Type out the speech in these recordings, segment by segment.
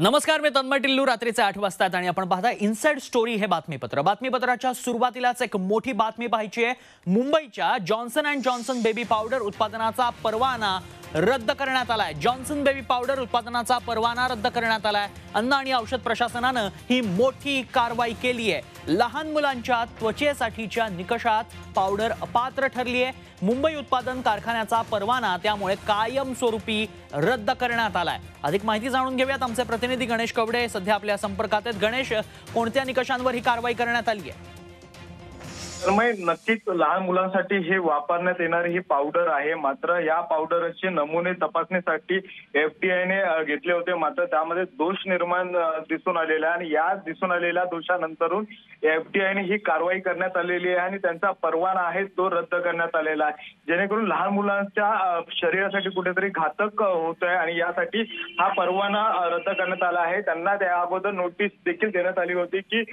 नमस्कार, मी तन्मय टिल्लू. रात्रीचे 8 वाजतात आणि आपण पाहता इनसाइड स्टोरी हे बातमीपत्र. बातमीपत्राच्या सुरुवातीलाच एक मोठी बातमी पाहायची आहे. मुंबईच्या Johnson and Johnson baby powder उत्पादनाचा परवाना रद्द करण्यात आलाय. जॉन्सन बेबी पावडर उत्पादनाचा परवाना रद्द करण्यात आलाय. अन्न आणि औषध प्रशासनानं ही मोठी कारवाई केली आहे. लहान मुलांच्या त्वचेसाठीच्या निकषात पावडर अपात्र ठरली आहे. मुंबई उत्पादन कारखान्याचा परवाना त्यामुळे कायमस्वरूपी रद्द करण्यात आलाय. अधिक माहिती जाणून घेऊयात. आमचे प्रतिनिधी गणेश कवडे सध्या आपल्या संपर्कात आहेत. गणेश, कोणत्या निकषांवर ही कारवाई करण्यात आली आहे? नक्कीच लहान मुलांसाठी हे वापरण्यात येणारी ही पावडर आहे. मात्र या पावडरचे नमुने तपासणीसाठी एफडीआयने घेतले होते. मात्र त्यामध्ये दोष निर्माण दिसून आलेला आहे आणि या दिसून आलेल्या दोषानंतरून एफडीआयने ही कारवाई करण्यात आलेली आहे आणि त्यांचा परवाना आहे तो रद्द करण्यात आलेला आहे. जेणेकरून लहान मुलांच्या शरीरासाठी कुठेतरी घातक होत आहे आणि यासाठी हा परवाना रद्द करण्यात आला आहे. त्यांना त्या अगोदर नोटीस देखील देण्यात आली होती की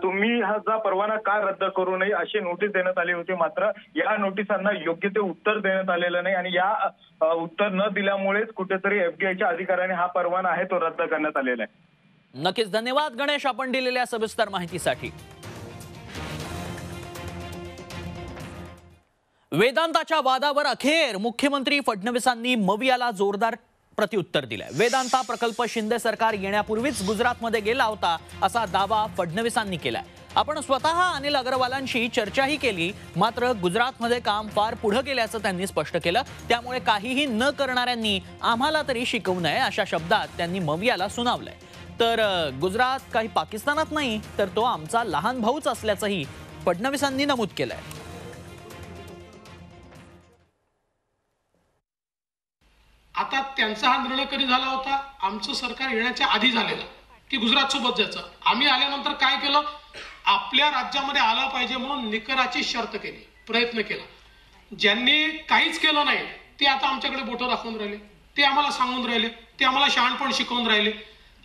तुम्ही हा जा परवाना का रद्द करू नये अशी नोटीस देण्यात आली होती. मात्र या नोटिसांना योग्य ते उत्तर देण्यात आलेलं नाही आणि या उत्तर न दिल्यामुळेच कुठेतरी एफडीआयच्या अधिकाऱ्याने हा परवाना आहे तो रद्द करण्यात आलेला आहे. नक्कीच धन्यवाद गणेश, आपण दिलेल्या सविस्तर माहितीसाठी. वेदांताच्या वादावर अखेर मुख्यमंत्री फडणवीसांनी मवियाला जोरदार प्रत्युत्तर दिलंय. वेदांता प्रकल्प शिंदे सरकार येण्यापूर्वीच गुजरातमध्ये गेला होता असा दावा फडणवीसांनी केलाय. आपण स्वतः अनिल अग्रवालांशी चर्चाही केली, मात्र गुजरातमध्ये काम फार पुढे गेल्याचं त्यांनी स्पष्ट केलं. त्यामुळे काहीही न करणाऱ्यांनी आम्हाला तरी शिकवू नये अशा शब्दात त्यांनी मवियाला सुनावलंय. तर गुजरात काही पाकिस्तानात नाही, तर तो आमचा लहान भाऊच असल्याचंही फडणवीसांनी नमूद केलंय. आता त्यांचा हा निर्णय कधी झाला होता? आमचं सरकार येण्याच्या आधी झालेला की गुजरात सोबत जायचं. आम्ही आल्यानंतर काय केलं? आपल्या राज्यामध्ये आला पाहिजे म्हणून निकराची शर्त केली, प्रयत्न केला. ज्यांनी काहीच केलं नाही ते आता आमच्याकडे बोटं दाखवून राहिले, ते आम्हाला सांगून राहिले, ते आम्हाला शहाणपण शिकवून राहिले.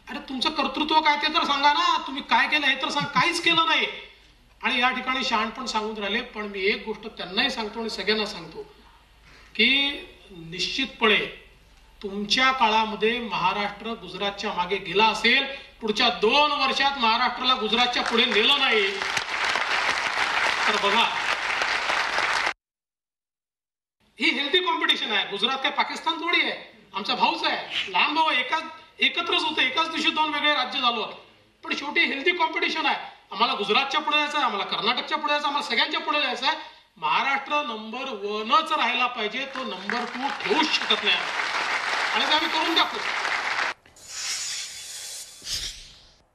अरे तुमचं कर्तृत्व काय ते तर सांगा ना, तुम्ही काय केलं हे तर सांग. काहीच केलं नाही आणि या ठिकाणी शहाणपण सांगून राहिले. पण मी एक गोष्ट त्यांनाही सांगतो आणि सगळ्यांना सांगतो की निश्चितपणे तुमच्या काळामध्ये महाराष्ट्र गुजरातच्या मागे गेला असेल, पुढच्या 2 वर्षात महाराष्ट्राला गुजरातच्या पुढे नेलं नाही तर बघा, ही हेल्दी कॉम्पिटिशन आहे. गुजरात काय पाकिस्तान थोडी आहे, आमचा भाऊच आहे, लहान भाऊ. एकत्रच होते, एकाच दिवशी 2 वेगळे राज्य झालो. पण शेवटी हेल्दी कॉम्पिटिशन आहे. आम्हाला गुजरातच्या पुढे जायचं आहे, आम्हाला कर्नाटकच्या पुढे जायचं, आम्हाला सगळ्यांच्या पुढे जायचं आहे. महाराष्ट्र नंबर 1च राहायला पाहिजे, तो नंबर 2 ठेवूच शकत नाही आणि ते आम्ही करून दाखवू.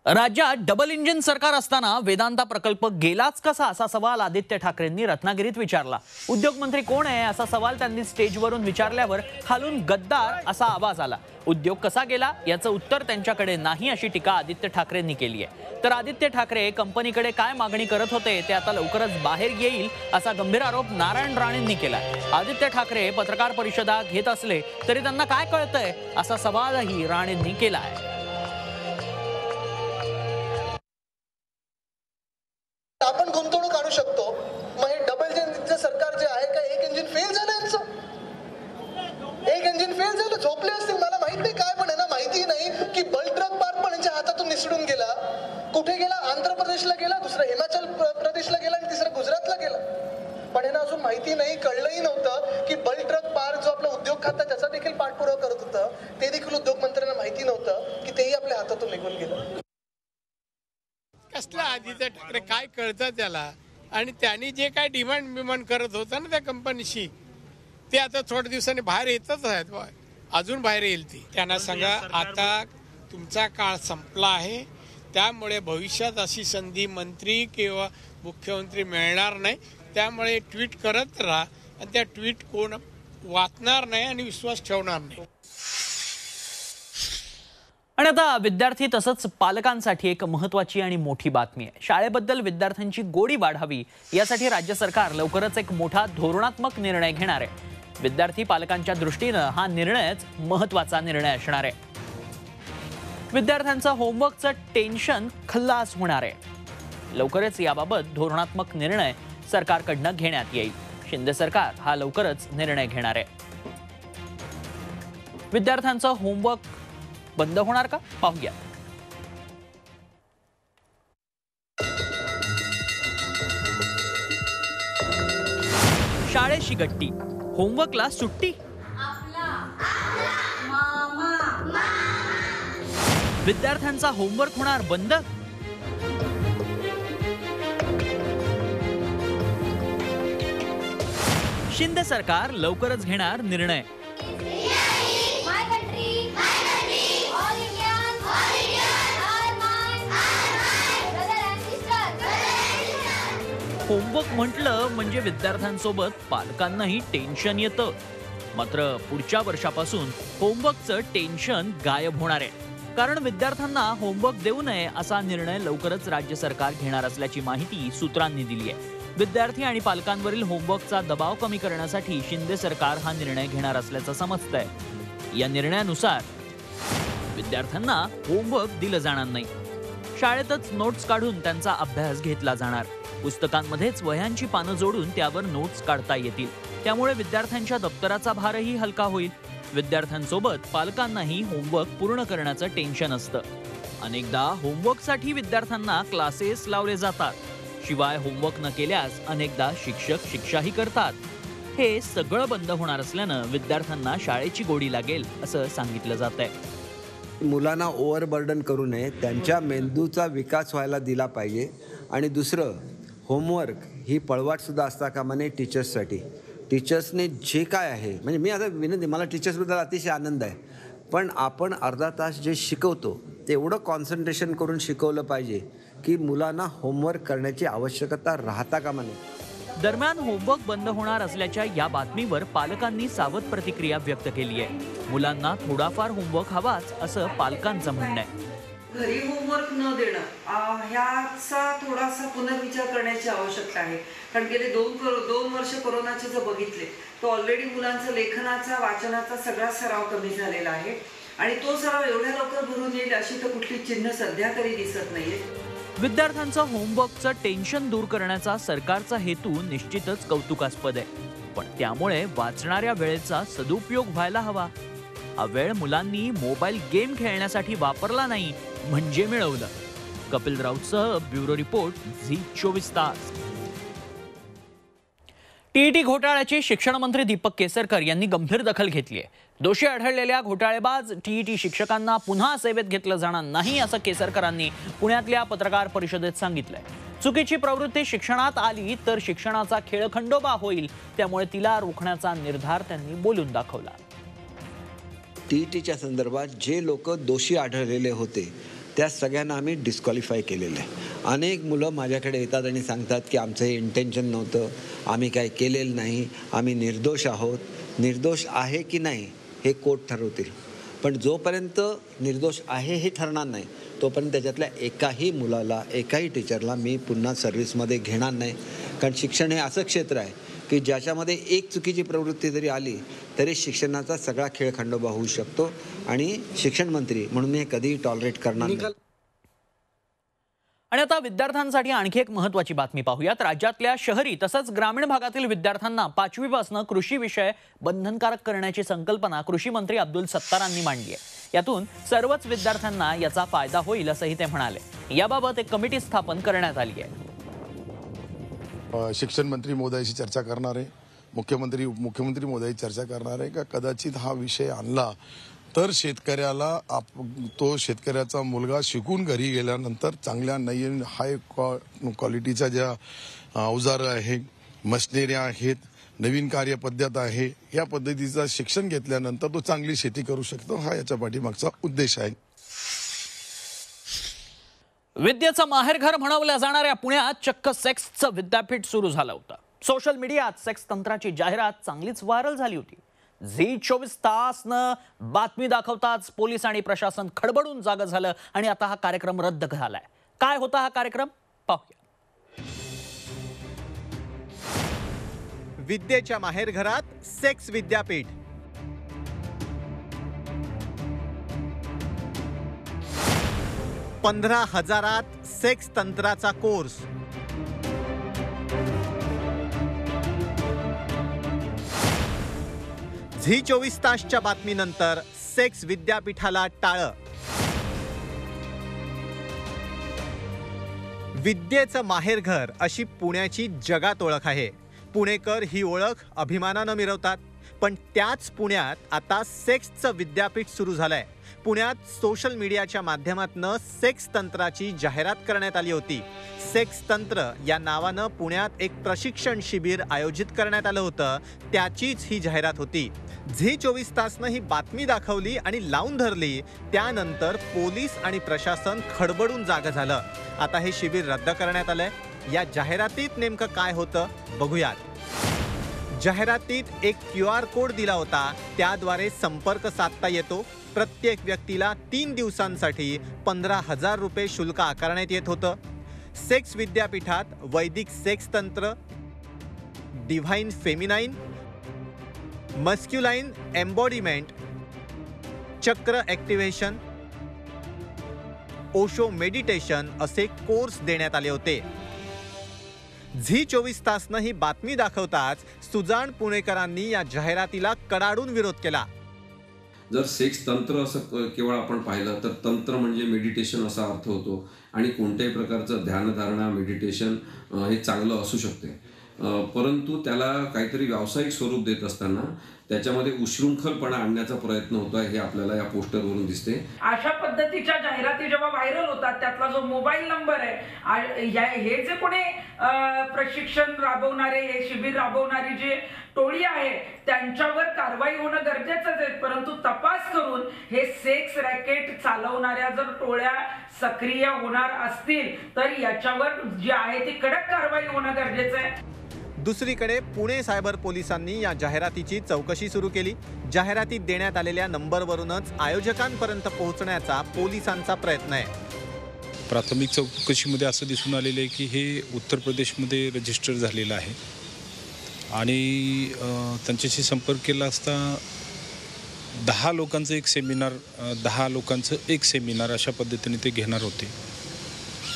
राज्यात डबल इंजिन सरकार असताना वेदांता प्रकल्प गेलाच कसा असा सवाल आदित्य ठाकरेंनी रत्नागिरीत विचारला. उद्योगमंत्री कोण आहे असा सवाल त्यांनी स्टेजवरून विचारल्यावर खालून गद्दार असा आवाज आला. उद्योग कसा गेला याचं उत्तर त्यांच्याकडे नाही अशी टीका आदित्य ठाकरेंनी केली आहे. तर आदित्य ठाकरे कंपनीकडे काय मागणी करत होते ते आता लवकरच बाहेर येईल असा गंभीर आरोप नारायण राणेंनी केला. आदित्य ठाकरे पत्रकार परिषदा घेत असले तरी त्यांना काय कळतंय असा सवालही राणेंनी केला आहे. आपण गुंतवणूक आणू शकतो. मग हे डबल इंजिनचं सरकार जे आहे का, एक इंजिन फेल झालं यांचं, एक इंजिन फेल झालं, झोपले असतील. मला माहित नाही काय, पण यांना माहिती नाही की बल ट्रक पार्क पण यांच्या हातातून निसटून गेला. कुठे गेला? आंध्र प्रदेशला गेला, दुसरा हिमाचल प्रदेशला गेला आणि तिसरा गुजरातला गेला. पण यांना अजून माहिती नाही, कळलंही नव्हतं की बल ट्रक पार्क जो आपला उद्योग खाता त्याचा देखील पाठपुरावा करत होतं, ते देखील उद्योगमंत्र्यांना माहिती नव्हतं की तेही आपल्या हातातून निघून गेलं. कसला आदित्य ठाकरे काय कळतं त्याला? आणि त्यांनी जे काय डिमांड करत होता ना त्या कंपनीशी, ते आता थोड्या दिवसांनी बाहेर येतच आहेत. अजून बाहेर येईल ती. त्यांना सांगा आता तुमचा काळ संपला आहे, त्यामुळे भविष्यात अशी संधी मंत्री किंवा मुख्यमंत्री मिळणार नाही. त्यामुळे ट्विट करत राहा आणि त्या ट्विट कोण वाचणार नाही आणि विश्वास ठेवणार नाही. आणि आता विद्यार्थी तसंच पालकांसाठी एक महत्त्वाची आणि मोठी बातमी आहे. शाळेबद्दल विद्यार्थ्यांची गोडी वाढावी यासाठी राज्य सरकार लवकरच एक मोठा धोरणात्मक निर्णय घेणार आहे. विद्यार्थी पालकांच्या दृष्टीनं हा निर्णयच महत्त्वाचा निर्णय असणार आहे. विद्यार्थ्यांचं होमवर्कचं टेन्शन खल्लास होणार आहे. लवकरच याबाबत धोरणात्मक निर्णय सरकारकडनं घेण्यात येईल. शिंदे सरकार हा लवकरच निर्णय घेणार आहे. विद्यार्थ्यांचं होमवर्क बंद होणार का पाहूया. शाळेशी गट्टी, होमवर्कला सुट्टी, विद्यार्थ्यांचा होमवर्क होणार बंद. शिंदे सरकार लवकरच घेणार निर्णय. होमवर्क म्हटलं म्हणजे विद्यार्थ्यांसोबत पालकांनाही टेन्शन येतं. मात्र पुढच्या वर्षापासून होमवर्कचं टेन्शन गायब होणार आहे. कारण विद्यार्थ्यांना होमवर्क देऊ नये असा निर्णय लवकरच राज्य सरकार घेणार असल्याची माहिती सूत्रांनी दिली आहे. विद्यार्थी आणि पालकांवरील होमवर्कचा दबाव कमी करण्यासाठी शिंदे सरकार हा निर्णय घेणार असल्याचं समजतंय. या निर्णयानुसार विद्यार्थ्यांना होमवर्क दिलं जाणार नाही. शाळेतच नोट्स काढून त्यांचा अभ्यास घेतला जाणार. पुस्तकांमध्येच वह्यांची पानं जोडून त्यावर नोट्स काढता येतील. त्यामुळे विद्यार्थ्यांच्या दप्तराचा भारही हलका होईल. विद्यार्थ्यांसोबत पालकांनाही होमवर्क पूर्ण करण्याचं टेन्शन असतं. अनेकदा होमवर्कसाठी विद्यार्थ्यांना क्लासेस लावले जातात. शिवाय होमवर्क न केल्यास अनेकदा शिक्षक शिक्षाही करतात. हे सगळं बंद होणार असल्यानं विद्यार्थ्यांना शाळेची गोडी लागेल असं सांगितलं जातंय. मुलांना ओव्हरबर्डन करू नये, त्यांच्या मेंदूचा विकास व्हायला दिला पाहिजे. आणि दुसरं, होमवर्क ही पळवाटसुद्धा असता कामा नये टीचर्ससाठी. टीचर्सने जे काय आहे, म्हणजे मी आता विनंती, मला टीचर्सबद्दल अतिशय आनंद आहे, पण आपण अर्धा तास जे शिकवतो तेवढं कॉन्सन्ट्रेशन करून शिकवलं पाहिजे की मुलांना होमवर्क करण्याची आवश्यकता राहता कामा नये. दरम्यान होमवर्क बंद होणार असल्याच्या या बातमीवर पालकांनी सावध प्रतिक्रिया व्यक्त केली आहे. मुलांना थोडाफार होमवर्क हवाच असं पालकांचं म्हणणं आहे. घरी होमवर्क न देणं ह्याचा थोडासा पुनर्विचार करण्याची आवश्यकता आहे. कारण गेले दोन वर्ष कोरोनाचे जर बघितले तर ऑलरेडी मुलांचा लेखनाचा, वाचनाचा सगळा सराव कमी झालेला आहे. आणि तो सराव एवढ्या लवकर भरून येईल अशी तर कुठली चिन्ह सध्या तरी दिसत नाहीये. विद्यार्थ्यांचं होमवर्कचं टेन्शन दूर करण्याचा सरकारचा हेतू निश्चितच कौतुकास्पद आहे. पण त्यामुळे वाचणाऱ्या वेळेचा सदुपयोग व्हायला हवा. हा वेळ मुलांनी मोबाईल गेम खेळण्यासाठी वापरला नाही म्हणजे मिळवलं. कपिल राऊतसह ब्युरो रिपोर्ट, झी 24 तास. टीईटी घोटाळ्याची शिक्षण मंत्री दीपक केसरकर यांनी गंभीर दखल घेतली आहे. दोषी आढळलेल्या घोटाळेबाज टीईटी शिक्षकांना पुन्हा सेवेत घेतलं जाणार नाही असं केसरकरांनी पुण्यातल्या पत्रकार परिषदेत सांगितलंय. चुकीची प्रवृत्ती शिक्षणात आली तर शिक्षणाचा खेळखंडोबा होईल, त्यामुळे तिला रोखण्याचा निर्धार त्यांनी बोलून दाखवला. टीईटीच्या संदर्भात जे लोक दोषी आढळलेले होते त्या सगळ्यांना आम्ही डिस्क्वालिफाय केलेलं आहे. अनेक मुलं माझ्याकडे येतात आणि सांगतात की आमचं हे इंटेन्शन नव्हतं, आम्ही काय केलेलं नाही, आम्ही निर्दोष आहोत. निर्दोष आहे की नाही हे कोर्ट ठरवतील, पण जोपर्यंत निर्दोष आहे हे ठरणार नाही तोपर्यंत त्याच्यातल्या एकाही मुलाला, एकाही टीचरला मी पुन्हा सर्व्हिसमध्ये घेणार नाही. कारण शिक्षण हे असं क्षेत्र आहे की ज्याच्यामध्ये एक चुकीची प्रवृत्ती जरी आली तरी शिक्षणाचा सगळा खेळखंडोबा होऊ शकतो. आणि शिक्षण मंत्री म्हणून मी हे कधीही टॉलरेट करणार नाही. आणि आता विद्यार्थ्यांसाठी आणखी एक महत्त्वाची बातमी पाहूयात. राज्यातल्या शहरी तसंच ग्रामीण भागातील विद्यार्थ्यांना 5वी पासून कृषी विषय बंधनकारक करण्याची संकल्पना कृषी मंत्री अब्दुल सत्तारांनी मांडली आहे. यातून सर्वच विद्यार्थ्यांना याचा फायदा होईल असंही ते म्हणाले. याबाबत एक कमिटी स्थापन करण्यात आली आहे. शिक्षण मंत्री महोदयाशी चर्चा करणार आहे, मुख्यमंत्री महोदयाशी चर्चा करणार आहे का कदाचित हा विषय आणला तर शेतकऱ्याचा मुलगा शिकून घरी गेल्यानंतर चांगल्या नवीन हाय क्वालिटीच्या ज्या अवजारं आहे, मशिनरी आहेत, नवीन कार्यपद्धत आहे, या पद्धतीचं शिक्षण घेतल्यानंतर तो चांगली शेती करू शकतो. हा याच्या पाठीमागचा उद्देश आहे. विद्येचं माहेरघर म्हणवल्या जाणाऱ्या पुण्यात चक्क सेक्सचं विद्यापीठ सुरू झालं होतं. सोशल मीडियात सेक्स तंत्राची जाहिरात चांगलीच व्हायरल झाली होती. झी 24 तासनं बातमी दाखवताच पोलीस आणि प्रशासन खडबडून जागं झालं आणि आता हा कार्यक्रम रद्द झालाय. काय होता हा कार्यक्रम पाहूया. विद्येच्या माहेरघरात सेक्स विद्यापीठ. $15,000 सेक्स तंत्राचा कोर्स. झी 24 तासच्या बातमीनंतर सेक्स विद्यापीठाला टाळं. विद्येचं माहेरघर अशी पुण्याची जगात ओळख आहे. पुणेकर ही ओळख अभिमानानं मिरवतात. पण त्याच पुण्यात आता सेक्सचं विद्यापीठ सुरू झालंय. पुण्यात सोशल मीडियाच्या माध्यमातून सेक्स तंत्राची जाहिरात करण्यात आली होती. सेक्स तंत्र या नावानं पुण्यात एक प्रशिक्षण शिबिर आयोजित करण्यात आलं होतं. त्याचीच ही जाहिरात होती. झी 24 तासनं ही बातमी दाखवली आणि लावून धरली. त्यानंतर पोलीस आणि प्रशासन खडबडून जागं झालं. आता हे शिबिर रद्द करण्यात आलंय. या जाहिरातीत नेमकं काय होतं बघूयात. जाहिरातीत एक QR कोड दिला होता. त्याद्वारे संपर्क साधता येतो. प्रत्येक व्यक्तीला 3 दिवसांसाठी 15,000 रुपये शुल्क आकारण्यात येत होतं. सेक्स विद्यापीठात वैदिक सेक्स तंत्र, डिव्हाइन फेमिनाइन, मस्क्युलाइन एम्बॉडीमेंट, चक्र ॲक्टिव्हेशन, ओशो मेडिटेशन असे कोर्स देण्यात आले होते. झी 24 तासनं ही बातमी दाखवताच सुजाण पुणेकरांनी या जाहिरातीला कडाडून विरोध केला. जर सेक्स तंत्र असं केवळ आपण पाहिलं तर तंत्र म्हणजे मेडिटेशन असा अर्थ होतो आणि कोणत्याही प्रकारचं ध्यानधारणा मेडिटेशन हे चांगलं असू शकते, परंतु त्याला काहीतरी व्यावसायिक स्वरूप देत असताना त्याच्यामध्ये उशृंखलपणा आणण्याचा प्रयत्न होता हे आपल्याला या पोस्टरवरून दिसते. अशा पद्धतीच्या जाहिराती जेव्हा व्हायरल होतात त्यातला जो मोबाईल नंबर आहे, हे जे कोणी प्रशिक्षण राबवणारे, हे शिबिर राबवणारी जे टोळी आहे त्यांच्यावर कारवाई होणं गरजेचंच आहे. परंतु तपास करून हे सेक्स रॅकेट चालवणाऱ्या जर टोळ्या सक्रिय होणार असतील तर याच्यावर जी आहे ती कडक कारवाई होणं गरजेचं आहे. दुसरीकडे पुणे सायबर पोलिसांनी या जाहिरातीची चौकशी सुरू केली. जाहिरातीत देण्यात आलेल्या नंबरवरूनच आयोजकांपर्यंत पोहोचण्याचा पोलिसांचा प्रयत्न आहे. प्राथमिक चौकशीमध्ये असं दिसून आलेलं आहे की हे उत्तर प्रदेशमध्ये रजिस्टर झालेलं आहे आणि त्यांच्याशी संपर्क केला असता 10 लोकांचं एक सेमिनार, 10 लोकांचं एक सेमिनार अशा पद्धतीने ते घेणार होते,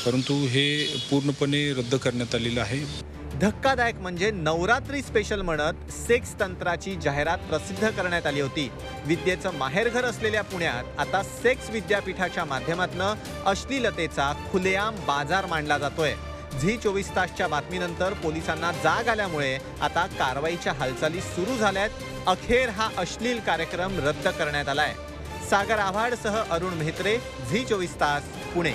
परंतु हे पूर्णपणे रद्द करण्यात आलेलं आहे. धक्कादायक म्हणजे नवरात्री स्पेशल म्हणत सेक्स तंत्राची जाहिरात प्रसिद्ध करण्यात आली होती. विद्येचं माहेरघर असलेल्या पुण्यात आता सेक्स विद्यापीठाच्या माध्यमातून अश्लीलतेचा खुलेआम बाजार मांडला जातोय. झी 24 तासच्या बातमीनंतर पोलिसांना जाग आल्यामुळे आता कारवाईच्या हालचाली सुरू झाल्यात. अखेर हा अश्लील कार्यक्रम रद्द करण्यात आलाय. सागर आव्हाडसह अरुण म्हेत्रे, झी 24 तास, पुणे.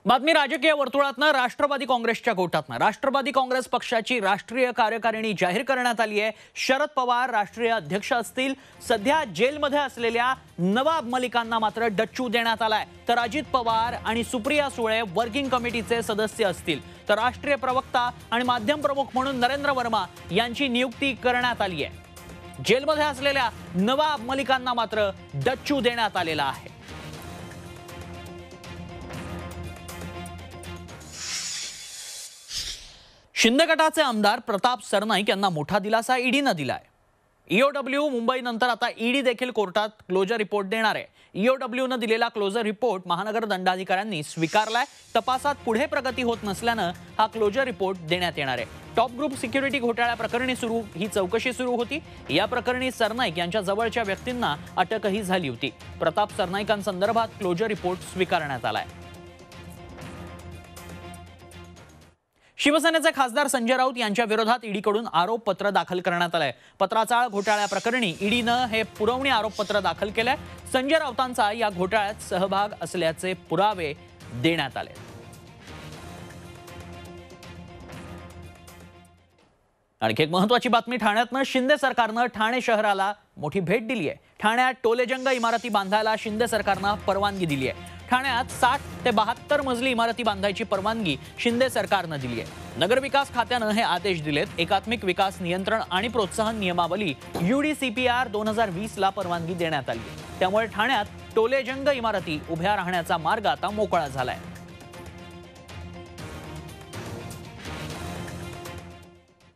बातमी राजकीय वर्तुळातनं राष्ट्रवादी काँग्रेसच्या गोटातनं. राष्ट्रवादी काँग्रेस पक्षाची राष्ट्रीय कार्यकारिणी जाहीर करण्यात आली आहे. शरद पवार राष्ट्रीय अध्यक्ष असतील. सध्या जेलमध्ये असलेल्या नवाब मलिकांना मात्र डच्चू देण्यात आलाय. तर अजित पवार आणि सुप्रिया सुळे वर्किंग कमिटीचे सदस्य असतील. तर राष्ट्रीय प्रवक्ता आणि माध्यम प्रमुख म्हणून नरेंद्र वर्मा यांची नियुक्ती करण्यात आली आहे. जेलमध्ये असलेल्या नवाब मलिकांना मात्र डच्चू देण्यात आलेला आहे. शिंदे गटाचे आमदार प्रताप सरनाईक यांना मोठा दिलासा ईडीनं दिलाय. ईओडब्ल्यू मुंबई नंतर आता ईडी देखील कोर्टात क्लोजर रिपोर्ट देणार आहे. ईओडब्ल्यूनं दिलेला क्लोजर रिपोर्ट महानगर दंडाधिकाऱ्यांनी स्वीकारलाय. तपासात पुढे प्रगती होत नसल्यानं हा क्लोजर रिपोर्ट देण्यात येणार आहे. टॉप ग्रुप सिक्युरिटी घोटाळ्याप्रकरणी ही चौकशी सुरू होती. या प्रकरणी सरनाईक यांच्या जवळच्या व्यक्तींना अटकही झाली होती. प्रताप सरनाईकांसंदर्भात क्लोजर रिपोर्ट स्वीकारण्यात आलाय. शिवसेनेचे खासदार संजय राऊत यांच्या विरोधात ईडीकडून आरोपपत्र दाखल करण्यात आलंय. पत्राचाळ घोटाळ्याप्रकरणी ईडीनं हे पुरवणी आरोपपत्र दाखल केलंय. संजय राऊतांचा या घोटाळ्यात सहभाग असल्याचे पुरावे देण्यात आले. आणखी एक महत्त्वाची बातमी. ठाण्यातनं शिंदे सरकारनं ठाणे शहराला मोठी भेट दिली आहे. ठाण्यात टोलेजंग इमारती बांधायला शिंदे सरकारनं परवानगी दिली आहे. ठाण्यात 60 ते 72 मजली इमारती बांधायची परवानगी शिंदे सरकारनं दिली आहे. नगरविकास खात्यानं हे आदेश दिलेत. एकात्मिक विकास नियंत्रण आणि प्रोत्साहन नियमावली UDCPR 2020 ला परवानगी देण्यात आली आहे. त्यामुळे ठाण्यात टोलेजंग इमारती उभ्या राहण्याचा मार्ग आता मोकळा झालाय.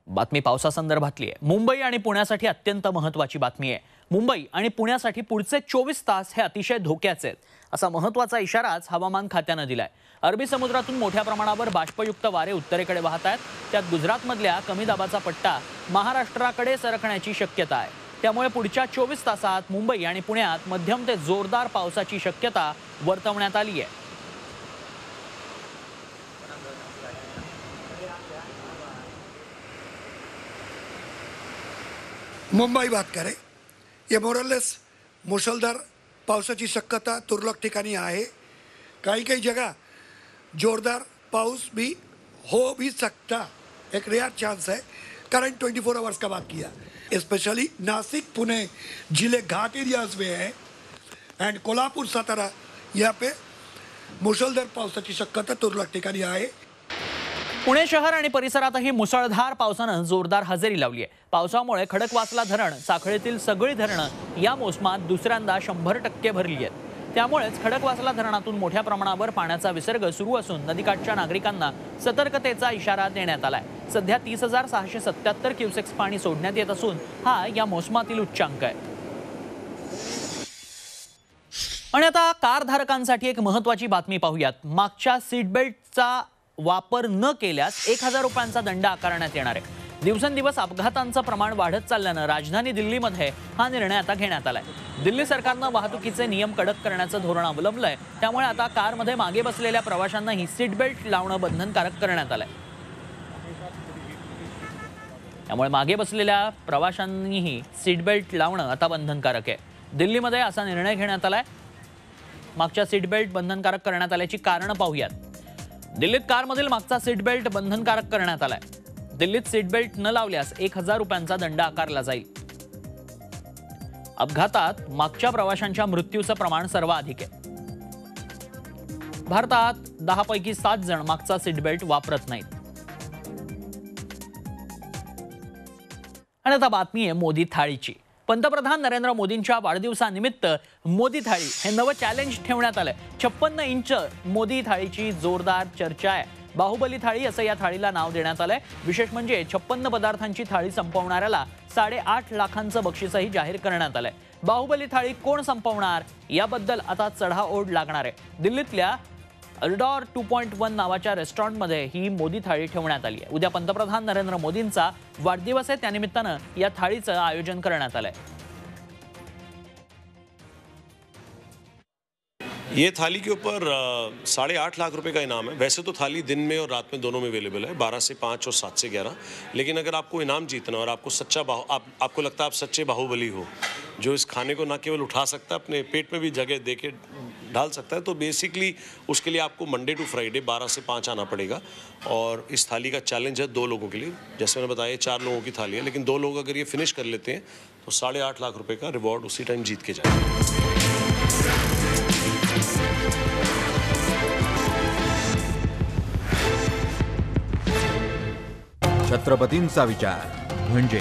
बातमी पावसासंदर्भातली आहे. मुंबई आणि पुण्यासाठी अत्यंत महत्त्वाची बातमी आहे. मुंबई आणि पुण्यासाठी पुढचे 24 तास हे अतिशय धोक्याचे आहेत असा महत्त्वाचा इशाराच हवामान खात्यानं दिलाय. अरबी समुद्रातून मोठ्या प्रमाणावर बाष्पयुक्त वारे उत्तरेकडे वाहत आहेत. त्यात गुजरातमधल्या कमी दाबाचा पट्टा महाराष्ट्राकडे सरकण्याची शक्यता आहे. त्यामुळे पुढच्या 24 तासात मुंबई आणि पुण्यात मध्यम ते जोरदार पावसाची शक्यता वर्तवण्यात आली आहे. मुंबई बात करें, ये मोरलेस मुसळधार पावसाची शक्यता तुरळक ठिकाणी आहे. काही काही जगह जोरदार पाऊस भी हो भी सकता, एक रेयर चांस है. करंट 24 आवर्स का बात किया, स्पेशली नासिक पुणे जिले घाट एरियाज में है एंड कोल्हापुर सातारा यहाँ पे मुसळधार पावसाची शक्यता तुरळक ठिकाणी आहे. पुणे शहर आणि परिसरातही मुसळधार पावसानं जोरदार हजेरी लावली आहे. पावसामुळे खडकवासला धरण, साखळीतील सगळी धरणं या मोसमात दुसऱ्यांदा 100% भरली आहेत. त्यामुळेच खडकवासला धरणातून मोठ्या प्रमाणावर पाण्याचा विसर्ग सुरू असून नदीकाठच्या नागरिकांना सतर्कतेचा इशारा देण्यात आलाय. सध्या 30,677 क्युसेक्स पाणी सोडण्यात येत असून हा या मोसमातील उच्चांक आहे. आणि आता कारधारकांसाठी एक महत्त्वाची बातमी पाहूयात. मागच्या सीट बेल्टचा वापर न केल्यास 1,000 रुपयांचा दंड आकारण्यात येणार आहे. दिवसेंदिवस अपघातांचं प्रमाण वाढत चालल्यानं राजधानी दिल्लीमध्ये हा निर्णय आता घेण्यात आलाय. दिल्ली सरकारनं वाहतुकीचे नियम कडक करण्याचं धोरण अवलंबलंय. त्यामुळे आता कारमध्ये मागे बसलेल्या प्रवाशांनाही सीट बेल्ट लावणं बंधनकारक करण्यात आलंय. त्यामुळे मागे बसलेल्या प्रवाशांनीही सीट बेल्ट लावणं आता बंधनकारक आहे. दिल्लीमध्ये असा निर्णय घेण्यात आलाय. मागच्या सीट बेल्ट बंधनकारक करण्यात आल्याची कारणं पाहूयात. दिल्लीत कारमधील मागचा सीट बेल्ट बंधनकारक करण्यात आलाय. दिल्लीत सीट बेल्ट न लावल्यास 1,000 रुपयांचा दंड आकारला जाईल. अपघातात मागच्या प्रवाशांच्या मृत्यूचं प्रमाण सर्वाधिक आहे. भारतात 10 पैकी 7 जण मागचा सीट बेल्ट वापरत नाहीत. आणि आता बातमी आहे मोदी थाळीची. पंतप्रधान नरेंद्र मोदींच्या वाढदिवसानिमित्त मोदी थाळी हे नवं चॅलेंज ठेवण्यात आलंय. 56 इंच मोदी थाळीची जोरदार चर्चा आहे. बाहुबली थाळी असं या थाळीला नाव देण्यात आलंय. विशेष म्हणजे 56 पदार्थांची थाळी संपवणाऱ्याला 8.5 लाखांचं बक्षीसही जाहीर करण्यात आलंय. बाहुबली थाळी कोण संपवणार याबद्दल आता चढाओढ लागणार आहे. दिल्लीतल्या अल्डॉर 2.1 नावाच्या रेस्टॉरंटमध्ये ही मोदी थाळी ठेवण्यात आली आहे. उद्या पंतप्रधान नरेंद्र मोदींचा वाढदिवस आहे, त्यानिमित्तानं या थाळीचं आयोजन करण्यात आलंय. ये थाली के ऊपर 8.5 लाख रुपए का इनाम है. वैसे तो थाली दिन में और रात में दोनों में अवेलेबल है, 12 से 5 और 7 से 11. लेकिन अगर आपको इनाम जीतना और आपको आपको लगता है आप सच्चे बाहुबली हो, जो इस खाने को ना केवल उठा सकता है, अपने पेट में भी जगह दे के डाल सकता है, तो बेसिकली उसके लिए आपको मंडे टू फ्राइडे 12 से 5 आना पड़ेगा. और इस थाली का चैलेंज है 2 लोगों के लिए. जैसे मैंने बताया 4 लोगों की थाली है, लेकिन 2 लोग अगर ये फिनिश कर लेते हैं तो 8.5 लाख रुपए का रिवॉर्ड उसी टाइम जीत के जाएगा. छत्रपतींचा विचार म्हणजे